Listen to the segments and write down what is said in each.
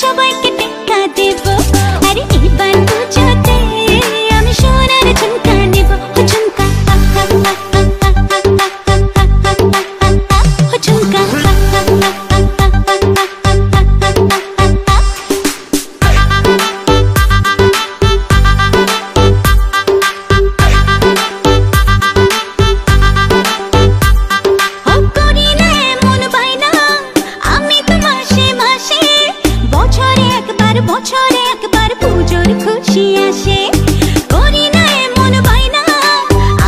সবাইকে টেক্কা দেব। আরে এবার পুজোতে আমি সোনার ঝুমকা নেব। ও ঝুমকা ও ঝুমকা বছরে একবার পুজোর খুশি আসে। করি না এমন বাইনা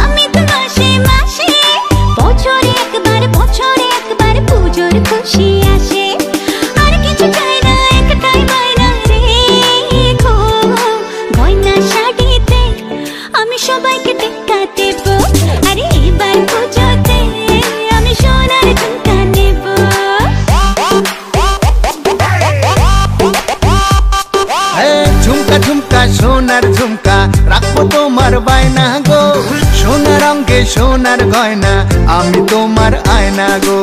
আমি তো মাসে মাসে। বছরে একবার পুজোর খুশি আসে। আর কিছু চাই না একটাই বায়না রে গো, গয়না শাড়িতে আমি সবাইকে টেক্কা দেব। আরে এবার পুজোতে আমি সোনার ঝুমকা নেব। ঝুমকা ঝুমকা সোনার ঝুমকা রাখবো তোমার বায়না গো। সোনার অঙ্গে সোনার গয়না আমি তোমার আয়না গো।